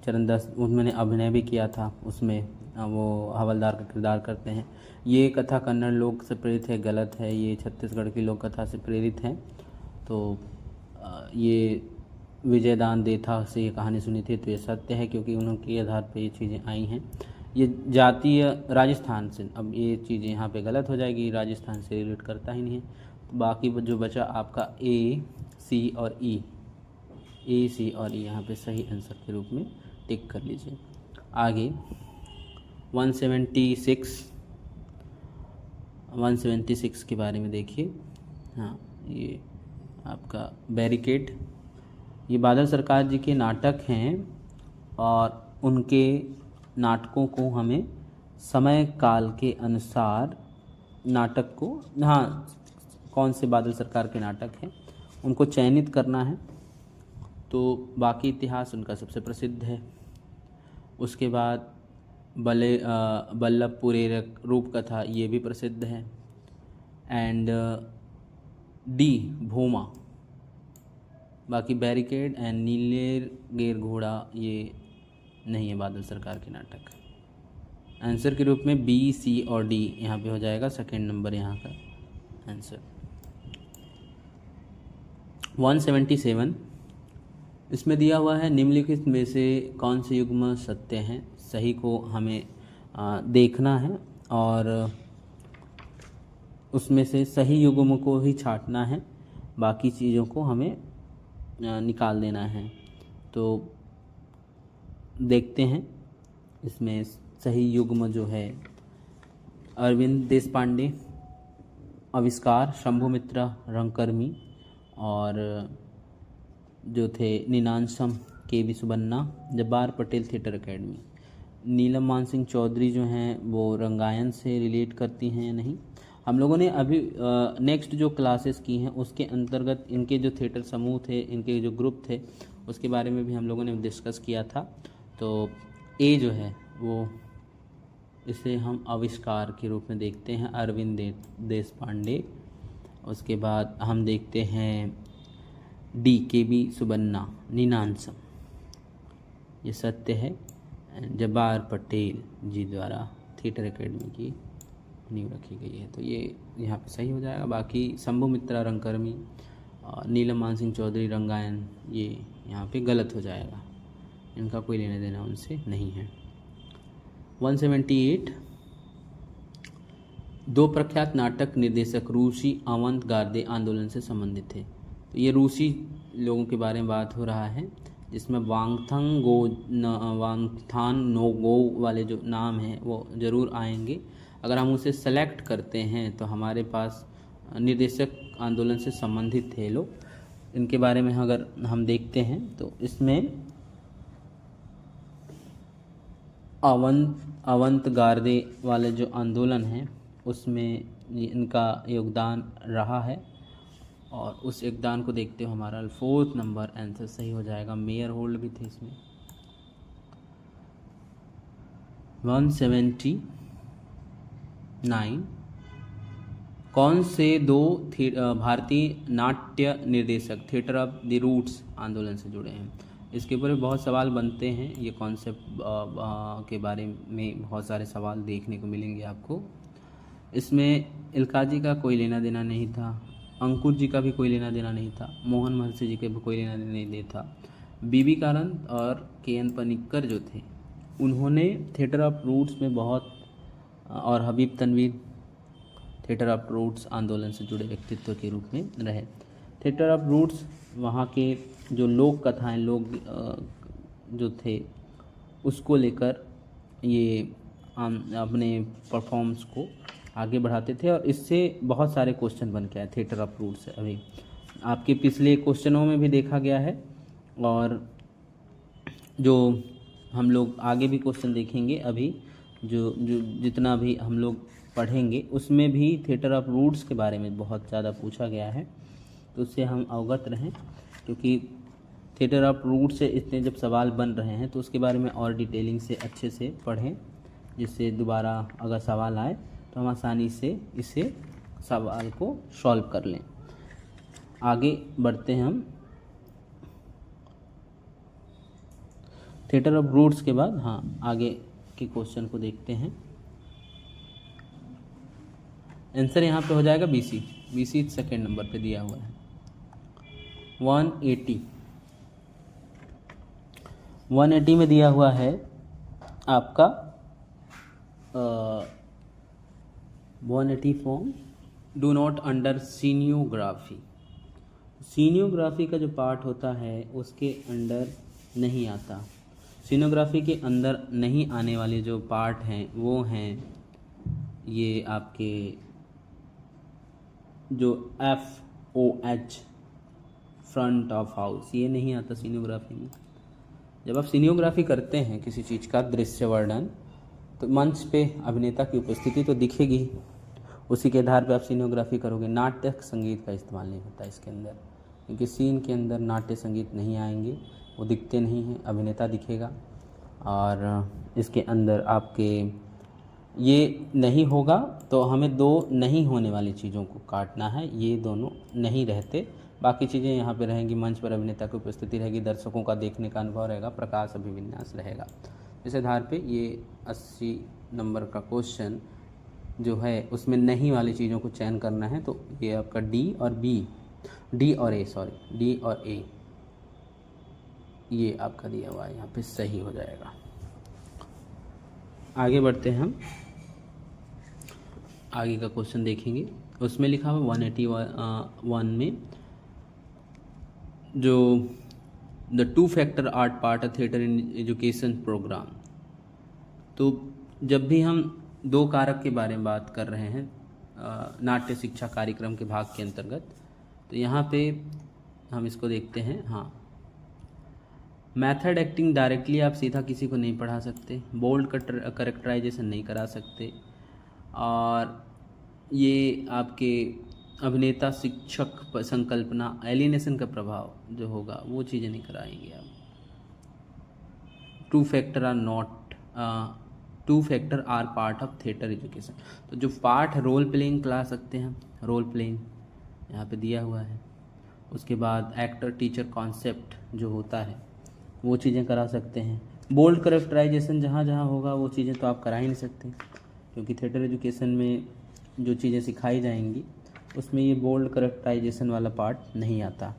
चरणदास, उन्होंने अभिनय भी किया था उसमें, वो हवलदार का किरदार करते हैं। ये कथा कन्नड़ लोक से प्रेरित है, गलत है, ये छत्तीसगढ़ की लोक कथा से प्रेरित है। तो ये विजयदान देथा से ये कहानी सुनी थी, तो ये सत्य है क्योंकि उनके आधार पर ये चीज़ें आई हैं। ये जातीय राजस्थान से, अब ये चीज़ें यहाँ पे गलत हो जाएगी, राजस्थान से रिलेट करता ही नहीं है। तो बाकी जो बचा आपका ए, सी और ई, ए, सी और ई यहाँ पे सही आंसर के रूप में टिक कर लीजिए। आगे 176 के बारे में देखिए। हाँ, ये आपका बैरिकेड, ये बादल सरकार जी के नाटक हैं और उनके नाटकों को हमें समय काल के अनुसार नाटक को, हाँ, कौन से बादल सरकार के नाटक हैं उनको चयनित करना है। तो बाकी इतिहास उनका सबसे प्रसिद्ध है। उसके बाद बल्लभपुर रूपकथा, ये भी प्रसिद्ध है। एंड डी, भूमा। बाकी बैरिकेड एंड नीलेर गेर घोड़ा ये नहीं है बादल सरकार के नाटक। आंसर के रूप में बी, सी और डी यहाँ पे हो जाएगा 2nd नंबर यहाँ का आंसर। 177 इसमें दिया हुआ है, निम्नलिखित में से कौन से युग्म सत्य हैं। सही को हमें देखना है और उसमें से सही युग्म को ही छांटना है, बाकी चीज़ों को हमें निकाल देना है। तो देखते हैं इसमें सही युग्म जो है, अरविंद देशपांडे, आविष्कार शंभुमित्रा रंगकर्मी, और जो थे Ninasam K V. Subbanna, Jabbar Patel theatre academy. Neelam Mansingh Chowdhry जो हैं वो रंगायन से रिलेट करती हैं या नहीं। हम लोगों ने अभी नेक्स्ट जो क्लासेस की हैं उसके अंतर्गत इनके जो थिएटर समूह थे, इनके जो ग्रुप थे, उसके बारे में भी हम लोगों ने डिस्कस किया था। तो ए जो है वो, इसे हम आविष्कार के रूप में देखते हैं, अरविंद देशपांडे। उसके बाद हम देखते हैं डी, के.वी. सुबन्ना, नीनांशम, ये सत्य है। जब्बार पटेल जी द्वारा थिएटर एकेडमी की नींव रखी गई है, तो ये यहाँ पे सही हो जाएगा। बाकी शंभुमित्रा रंगकर्मी, नीलम मानसिंह चौधरी रंगायन, ये यहाँ पे गलत हो जाएगा, इनका कोई लेना देना उनसे नहीं है। 178 दो प्रख्यात नाटक निर्देशक रूसी अवंत गार्दे आंदोलन से संबंधित थे। तो ये रूसी लोगों के बारे में बात हो रहा है, जिसमें वांगथान नोगो वाले जो नाम हैं वो ज़रूर आएंगे। अगर हम उसे सेलेक्ट करते हैं तो हमारे पास निर्देशक आंदोलन से संबंधित थे लोग। इनके बारे में अगर हम देखते हैं तो इसमें अवंतगार्दे वाले जो आंदोलन है उसमें इनका योगदान रहा है, और उस योगदान को देखते हुए हमारा 4th नंबर आंसर सही हो जाएगा। मेयर होल्ड भी थे इसमें। 179 कौन से दो भारतीय नाट्य निर्देशक थिएटर ऑफ द रूट्स आंदोलन से जुड़े हैं? इसके ऊपर बहुत सवाल बनते हैं। ये कॉन्सेप्ट के बारे में बहुत सारे सवाल देखने को मिलेंगे आपको। इसमें इल्काजी का कोई लेना देना नहीं था, अंकुर जी का भी कोई लेना देना नहीं था, मोहन महर्षि जी का भी कोई लेना देना नहीं था। बीबी कारंत और के.एन. पनिक्कर जो थे उन्होंने थिएटर ऑफ रूट्स में बहुत, और Habib Tanvir theatre of roots आंदोलन से जुड़े व्यक्तित्व के रूप में रहे। थिएटर ऑफ रूट्स वहाँ के जो लोक कथाएं, लोग जो थे उसको लेकर ये अपने परफॉर्मेंस को आगे बढ़ाते थे, और इससे बहुत सारे क्वेश्चन बन के आए थिएटर ऑफ रूट्स से। अभी आपके पिछले क्वेश्चनों में भी देखा गया है, और जो हम लोग आगे भी क्वेश्चन देखेंगे अभी जो जितना भी हम लोग पढ़ेंगे उसमें भी थिएटर ऑफ रूट्स के बारे में बहुत ज़्यादा पूछा गया है, तो उससे हम अवगत रहें। क्योंकि थिएटर ऑफ रूट्स से इतने जब सवाल बन रहे हैं तो उसके बारे में और डिटेलिंग से अच्छे से पढ़ें, जिससे दोबारा अगर सवाल आए तो हम आसानी से इसे सवाल को सॉल्व कर लें। आगे बढ़ते हैं हम। थिएटर ऑफ रूट्स के बाद आगे के क्वेश्चन को देखते हैं। आंसर यहाँ पे हो जाएगा बीसी 2nd नंबर पे दिया हुआ है। 180 में दिया हुआ है आपका 180 फॉर्म डू नॉट अंडर सीनियोग्राफी। सीनियोग्राफी का जो पार्ट होता है उसके अंडर नहीं आता। सीनियोग्राफी के अंदर नहीं आने वाले जो पार्ट हैं वो हैं ये आपके जो FOH फ्रंट ऑफ हाउस, ये नहीं आता सीनियोग्राफी में। जब आप सीनियोग्राफी करते हैं किसी चीज़ का दृश्य वर्णन, तो मंच पे अभिनेता की उपस्थिति तो दिखेगी, उसी के आधार पे आप सीनियोग्राफी करोगे। नाट्य संगीत का इस्तेमाल नहीं होता इसके अंदर, क्योंकि सीन के अंदर नाट्य संगीत नहीं आएंगे, वो दिखते नहीं हैं, अभिनेता दिखेगा। और इसके अंदर आपके ये नहीं होगा, तो हमें दो नहीं होने वाली चीज़ों को काटना है। ये दोनों नहीं रहते, बाकी चीज़ें यहाँ पे रहेंगी। मंच पर अभिनेता की उपस्थिति रहेगी, दर्शकों का देखने का अनुभव रहेगा, प्रकाश अभिविन्यास रहेगा। इस आधार पे ये 80 नंबर का क्वेश्चन जो है उसमें नहीं वाली चीज़ों को चयन करना है। तो ये आपका डी और ए ये आपका दिया हुआ है, यहाँ पे सही हो जाएगा। आगे बढ़ते हैं हम, आगे का क्वेश्चन देखेंगे। उसमें लिखा हुआ 181 में जो the 2 factor art part of theatre in education programme. तो जब भी हम 2 कारक के बारे में बात कर रहे हैं नाट्य शिक्षा कार्यक्रम के भाग के अंतर्गत, तो यहाँ पे हम इसको देखते हैं। मेथड एक्टिंग डायरेक्टली आप सीधा किसी को नहीं पढ़ा सकते, बोल्ड करेक्टराइजेशन नहीं करा सकते, और ये आपके अभिनेता शिक्षक संकल्पना एलिनेशन का प्रभाव जो होगा वो चीज़ें नहीं कराएंगे आप। 2 factor are part of theatre education. तो जो पार्ट है रोल प्लेइंग करा सकते हैं, रोल प्लेइंग यहाँ पे दिया हुआ है। उसके बाद एक्टर टीचर कॉन्सेप्ट जो होता है वो चीज़ें करा सकते हैं। बोल्ड करेक्टराइजेशन जहाँ जहाँ होगा वो चीज़ें तो आप करा ही नहीं सकते, क्योंकि थिएटर एजुकेशन में जो चीज़ें सिखाई जाएंगी उसमें ये बोल्ड करेक्टराइजेशन वाला पार्ट नहीं आता।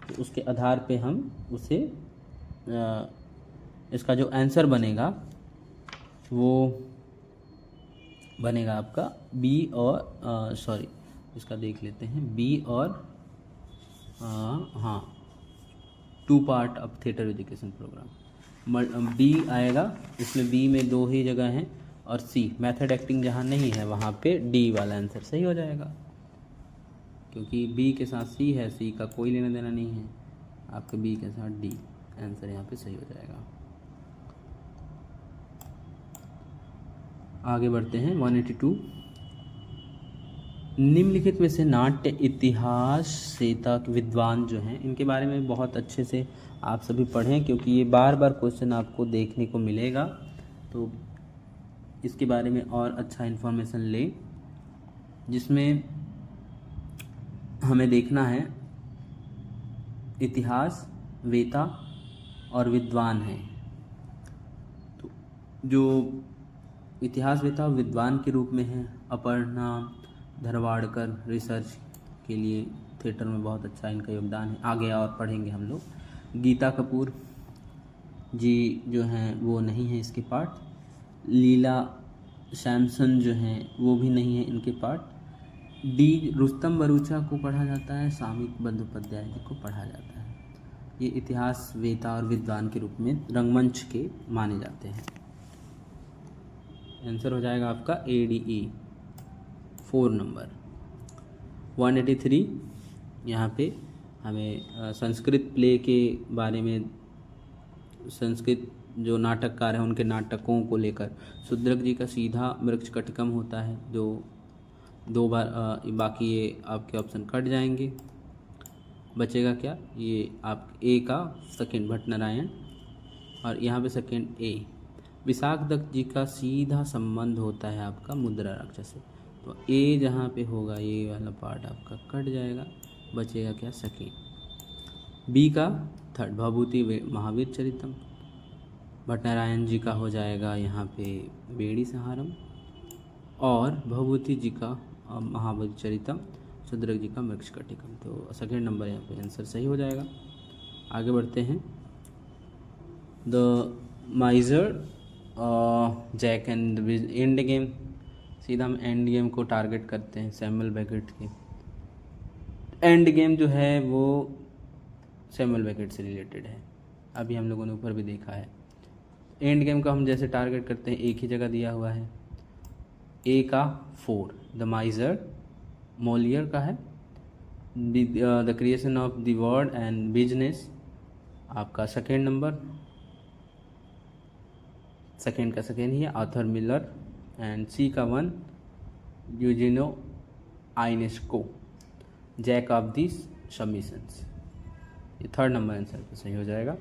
तो उसके आधार पे हम उसे इसका जो आंसर बनेगा वो बनेगा आपका बी और इसका देख लेते हैं, बी और हाँ, 2 part of theatre education programme. B आएगा, इसमें बी में 2 ही जगह हैं, और सी मेथड एक्टिंग जहाँ नहीं है वहाँ पे डी वाला आंसर सही हो जाएगा, क्योंकि बी के साथ सी है, सी का कोई लेना देना नहीं है, आपके बी के साथ डी, आंसर यहाँ पे सही हो जाएगा। आगे बढ़ते हैं 182। निम्नलिखित में से नाट्य इतिहास सेता विद्वान जो हैं, इनके बारे में बहुत अच्छे से आप सभी पढ़ें, क्योंकि ये बार बार क्वेश्चन आपको देखने को मिलेगा, तो इसके बारे में और अच्छा इन्फॉर्मेशन लें, जिसमें हमें देखना है इतिहास वेता और विद्वान हैं। तो जो इतिहास वेता और विद्वान के रूप में है, अपर्णा धरवाड़कर, रिसर्च के लिए थिएटर में बहुत अच्छा इनका योगदान है, आगे और पढ़ेंगे हम लोग। गीता कपूर जी जो हैं वो नहीं है इसके पार्ट, लीला सैमसन जो हैं वो भी नहीं है इनके पार्ट। डी रुस्तम बरूचा को पढ़ा जाता है, सामिक बंदोपाध्याय जी को पढ़ा जाता है। ये इतिहास वेता और विद्वान के रूप में रंगमंच के माने जाते हैं। आंसर हो जाएगा आपका ADE 4 नंबर। 183 यहाँ पे हमें संस्कृत प्ले के बारे में, संस्कृत जो नाटककार हैं उनके नाटकों को लेकर, शूद्रक जी का सीधा मृक्ष कटिकम होता है, जो 2 बार, बाकी ये आपके ऑप्शन कट जाएंगे, बचेगा क्या, ये आप ए का सेकेंड भट्टनारायण, और यहाँ पे सेकेंड ए। विशाख दत्त जी का सीधा संबंध होता है आपका मुद्रा राक्षस से, तो ए जहाँ पे होगा ये वाला पार्ट आपका कट जाएगा, बचेगा क्या, सेकेंड। बी का थर्ड भभूति महावीर चरितम, भट्टनारायण जी का हो जाएगा यहाँ पे बेड़ी सहारम, और भभूति जी का महावीर चरितम, शूद्रक जी का मृक्ष कटिकम, तो सेकेंड नंबर यहाँ पे आंसर सही हो जाएगा। आगे बढ़ते हैं। The Miser, Jack and Endgame, सीधा हम एंड गेम को टारगेट करते हैं, सैमुअल बेकेट के। एंड गेम जो है वो सैमुअल बेकेट से रिलेटेड है, अभी हम लोगों ने ऊपर भी देखा है। एंड गेम का हम जैसे टारगेट करते हैं, एक ही जगह दिया हुआ है, ए का 4, द माइजर मोलियर का है, the creation of the word and business आपका सेकेंड नंबर, सेकेंड का सेकेंड ही है, आर्थर मिलर, एंड सी का 1 यूजिनो आइनेस्को, जैक ऑफ दी सबमिशंस, ये थर्ड नंबर आंसर तो सही हो जाएगा।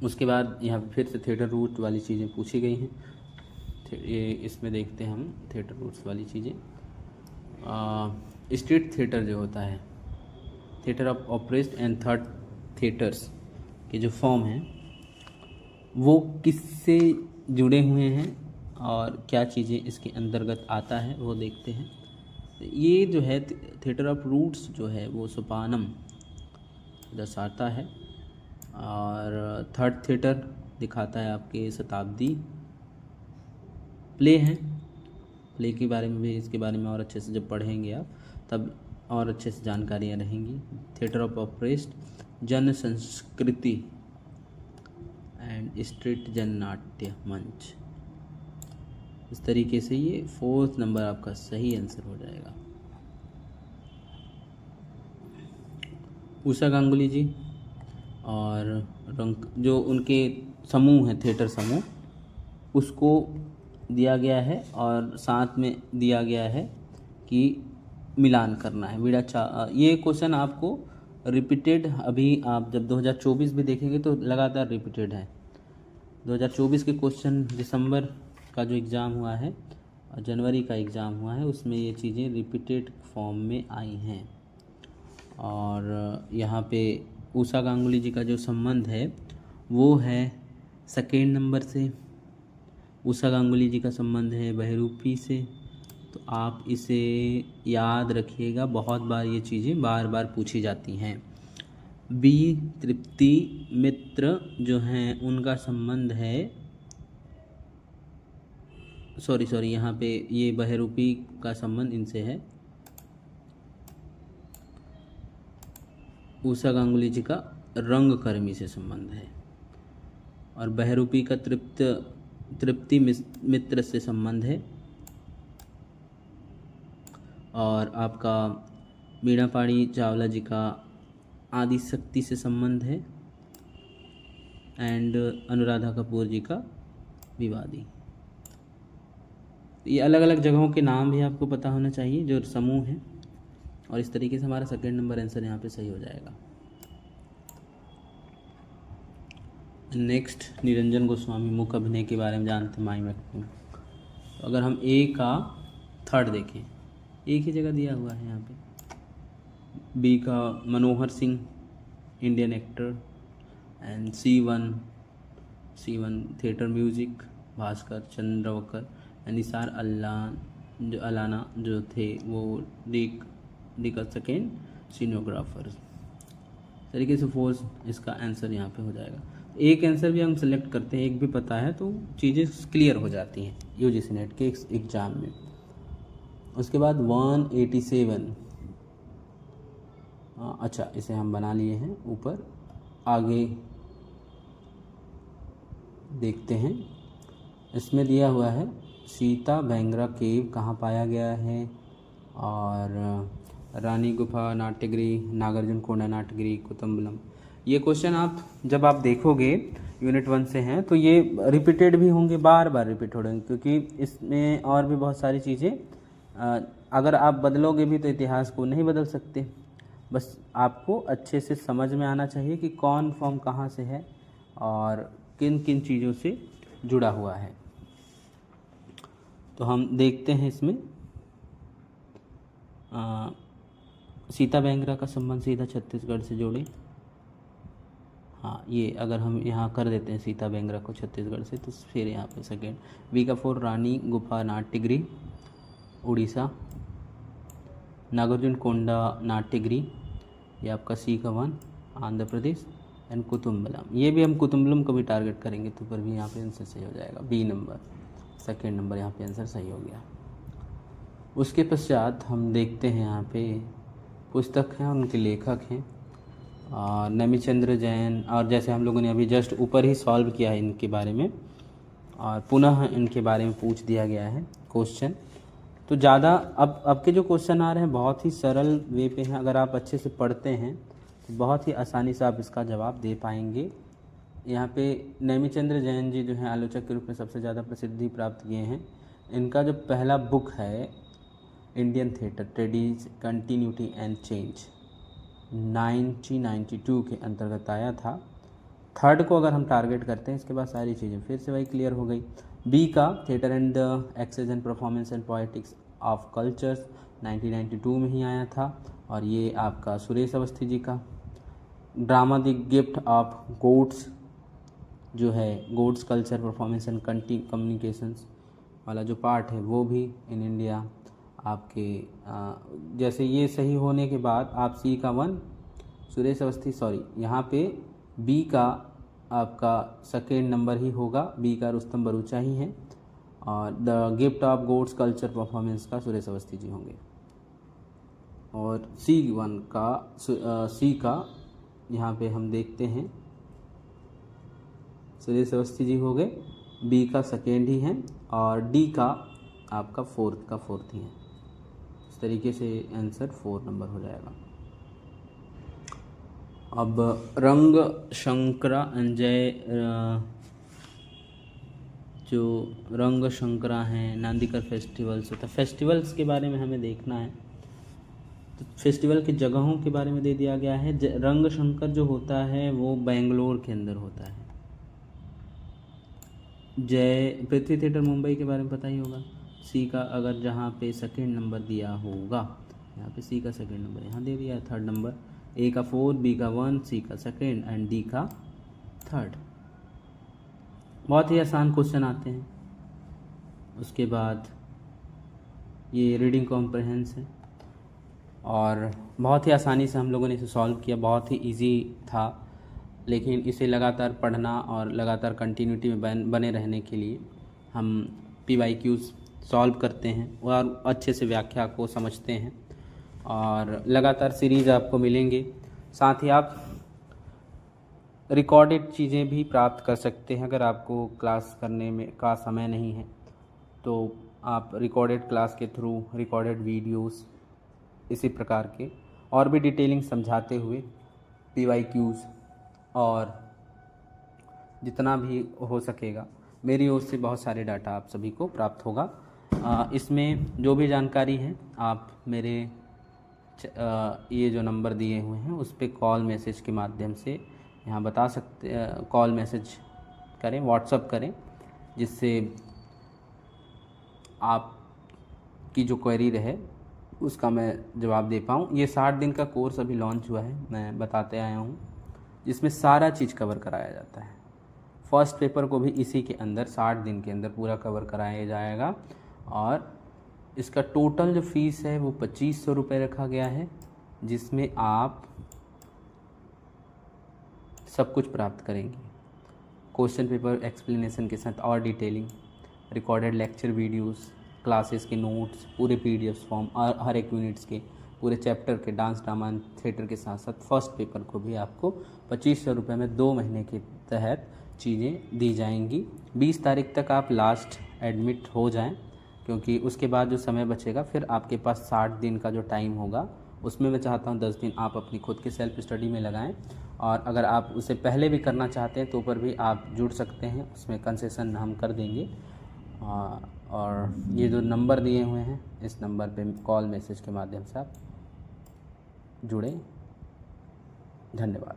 उसके बाद यहाँ पे फिर से थिएटर रूट वाली चीज़ें पूछी गई हैं, ये इसमें देखते हैं हम थिएटर रूट्स वाली चीज़ें। स्ट्रीट थिएटर जो होता है, theatre of oppressed and third theatres के जो फॉर्म हैं वो किससे जुड़े हुए हैं और क्या चीज़ें इसके अंतर्गत आता है वो देखते हैं। ये जो है थिएटर ऑफ रूट्स जो है वो सोपानम दर्शाता है, और थर्ड थिएटर दिखाता है आपके शताब्दी प्ले हैं। प्ले के बारे में भी, इसके बारे में और अच्छे से जब पढ़ेंगे आप तब और अच्छे से जानकारियाँ रहेंगी। थिएटर ऑफ ऑपरेस्ट जन संस्कृति एंड स्ट्रीट जन नाट्य मंच, इस तरीके से ये 4th नंबर आपका सही आंसर हो जाएगा। उषा गांगुली जी और रंग जो उनके समूह हैं, थिएटर समूह, उसको दिया गया है और साथ में दिया गया है कि मिलान करना है वीड़ा ये क्वेश्चन आपको रिपीटेड, अभी आप जब 2024 भी देखेंगे तो लगातार रिपीटेड है। 2024 के क्वेश्चन दिसंबर का जो एग्ज़ाम हुआ है और जनवरी का एग्ज़ाम हुआ है उसमें ये चीज़ें रिपीटेड फॉर्म में आई हैं। और यहाँ पे उषा गांगुली जी का जो संबंध है वो है सेकेंड नंबर से। उषा गांगुली जी का संबंध है बहरूपी से, तो आप इसे याद रखिएगा, बहुत बार ये चीज़ें बार बार पूछी जाती हैं। बी तृप्ति मित्र जो हैं उनका संबंध है, सॉरी यहाँ पे ये बहरूपी का संबंध इनसे है। उषा गांगुली जी का रंगकर्मी से संबंध है। और बहरूपी का तृप्ति मित्र से संबंध है। और आपका मीणा पाणी चावला जी का आदिशक्ति से संबंध है। एंड अनुराधा कपूर जी का विवादी। ये अलग अलग जगहों के नाम भी आपको पता होना चाहिए जो समूह हैं। और इस तरीके से हमारा सेकंड नंबर आंसर यहाँ पे सही हो जाएगा। नेक्स्ट, निरंजन गोस्वामी मूक अभिनय के बारे में जानते हैं, माइम एक्टिंग। तो अगर हम ए का थर्ड देखें, एक ही जगह दिया हुआ है यहाँ पे। बी का Manohar Singh, Indian actor. And सी1 theatre music, Bhaskar Chandavarkar. And Nissar Allana जो थे वो का सेकेंड सीनोग्राफर। तरीके से फोर्थ इसका आंसर यहाँ पे हो जाएगा। एक आंसर भी हम सेलेक्ट करते हैं, एक भी पता है तो चीज़ें क्लियर हो जाती हैं यूजीसी नेट के एग्ज़ाम में। उसके बाद 187, अच्छा इसे हम बना लिए हैं। ऊपर आगे देखते हैं, इसमें दिया हुआ है सीता बैंगरा केव कहाँ पाया गया है, और रानी गुफा, नाट्यगृह, नागार्जुन कोंडा नाट्यगृह, कुतुम्बलम। ये क्वेश्चन आप जब आप देखोगे यूनिट 1 से हैं तो ये रिपीटेड भी होंगे, बार बार रिपीट हो रहे हैं, क्योंकि इसमें और भी बहुत सारी चीज़ें अगर आप बदलोगे भी तो इतिहास को नहीं बदल सकते। बस आपको अच्छे से समझ में आना चाहिए कि कौन फॉर्म कहाँ से है और किन किन चीज़ों से जुड़ा हुआ है। तो हम देखते हैं इसमें सीता बैंगरा का संबंध सीधा छत्तीसगढ़ से जोड़े। हाँ, ये अगर हम यहाँ कर देते हैं सीता बैंगरा को छत्तीसगढ़ से, तो फिर यहाँ पे सेकेंड। बी का 4 रानी गुफा नाट्यगृह, उड़ीसा। नागार्जुन कोंडा नाट्यगृह, ये आपका सी का 1 आंध्र प्रदेश। एंड कुतुम्बलम, ये भी हम कुतुम्बलम को भी टारगेट करेंगे तो पर भी यहाँ पे आंसर सही हो जाएगा। बी नंबर, सेकेंड नंबर यहाँ पे आंसर सही हो गया। उसके पश्चात हम देखते हैं यहाँ पे पुस्तक हैं और उनके लेखक हैं नमीचंद्र जैन। और जैसे हम लोगों ने अभी जस्ट ऊपर ही सॉल्व किया है इनके बारे में, और पुनः इनके बारे में पूछ दिया गया है क्वेश्चन। तो ज़्यादा अब के जो क्वेश्चन आ रहे हैं बहुत ही सरल वे पे हैं। अगर आप अच्छे से पढ़ते हैं तो बहुत ही आसानी से आप इसका जवाब दे पाएंगे। यहाँ पे नमीचंद्र जैन जी जो हैं आलोचक के रूप में सबसे ज़्यादा प्रसिद्धि प्राप्त किए हैं। इनका जो पहला बुक है Indian theatre tradition, continuity and change, 1992 के अंतर्गत आया था। थर्ड को अगर हम टारगेट करते हैं, इसके बाद सारी चीज़ें फिर से वही क्लियर हो गई। बी का theatre and the access and performance and poetics of cultures 1992 में ही आया था, और ये आपका सुरेश अवस्थी जी का। Drama the gift of gods जो है gods culture performance and communications वाला जो पार्ट है वो भी इन इंडिया आपके जैसे ये सही होने के बाद आप सी का 1 सुरेश अवस्थी, सॉरी यहाँ पे बी का आपका सेकेंड नंबर ही होगा। बी का रुस्तम बरूचा ही है, और the gift of gods culture performance का सुरेश अवस्थी जी होंगे। और C1 का सी का यहाँ पे हम देखते हैं सुरेश अवस्थी जी हो गए। बी का सेकेंड ही है, और डी का आपका फोर्थ ही है। इस तरीके से आंसर 4 नंबर हो जाएगा। अब रंग शंकरा अंजय जो रंग शंकरा हैं नांदीकर फेस्टिवल्स होता है, फेस्टिवल्स के बारे में हमें देखना है। तो फेस्टिवल की जगहों के बारे में दे दिया गया है। रंग शंकर जो होता है वो बेंगलोर के अंदर होता है। जय पृथ्वी थिएटर मुंबई के बारे में पता ही होगा। सी का अगर जहाँ पे सेकेंड नंबर दिया होगा, यहाँ पे सी का सेकेंड नंबर यहाँ दे दिया है, थर्ड नंबर। ए का 4, बी का 1, सी का सेकेंड एंड डी का थर्ड। बहुत ही आसान क्वेश्चन आते हैं। उसके बाद ये रीडिंग कॉम्प्रहेंस है, और बहुत ही आसानी से हम लोगों ने इसे सॉल्व किया। बहुत ही इजी था, लेकिन इसे लगातार पढ़ना और लगातार कंटिन्यूटी में बने रहने के लिए हम PYQs सॉल्व करते हैं और अच्छे से व्याख्या को समझते हैं, और लगातार सीरीज़ आपको मिलेंगे। साथ ही आप रिकॉर्डेड चीज़ें भी प्राप्त कर सकते हैं। अगर आपको क्लास करने में का समय नहीं है तो आप रिकॉर्डेड क्लास के थ्रू रिकॉर्डेड वीडियोस इसी प्रकार के और भी डिटेलिंग समझाते हुए PYQs और जितना भी हो सकेगा मेरी ओर से बहुत सारे डाटा आप सभी को प्राप्त होगा। इसमें जो भी जानकारी है आप मेरे ये जो नंबर दिए हुए हैं उस पर कॉल मैसेज के माध्यम से यहाँ बता सकते, कॉल मैसेज करें, व्हाट्सअप करें, जिससे आपकी जो क्वेरी रहे उसका मैं जवाब दे पाऊँ। ये 60 दिन का कोर्स अभी लॉन्च हुआ है, मैं बताते आया हूँ, जिसमें सारा चीज़ कवर कराया जाता है। फर्स्ट पेपर को भी इसी के अंदर 60 दिन के अंदर पूरा कवर कराया जाएगा और इसका टोटल जो फीस है वो 2500 रुपये रखा गया है, जिसमें आप सब कुछ प्राप्त करेंगे। क्वेश्चन पेपर एक्सप्लेनेशन के साथ और detailing, recorded lecture videos, classes के नोट्स, पूरे PDF फॉर्म और हर एक यूनिट्स के पूरे चैप्टर के डांस ड्रामा थिएटर के साथ साथ फर्स्ट पेपर को भी आपको 2500 रुपये में 2 महीने के तहत चीज़ें दी जाएंगी। 20 तारीख तक आप लास्ट एडमिट हो जाएं, क्योंकि उसके बाद जो समय बचेगा फिर आपके पास 60 दिन का जो टाइम होगा उसमें मैं चाहता हूँ 10 दिन आप अपनी खुद की सेल्फ स्टडी में लगाएं। और अगर आप उसे पहले भी करना चाहते हैं तो ऊपर भी आप जुड़ सकते हैं, उसमें कंसेशन हम कर देंगे। और ये जो नंबर दिए हुए हैं इस नंबर पे कॉल मैसेज के माध्यम से आप जुड़ें। धन्यवाद।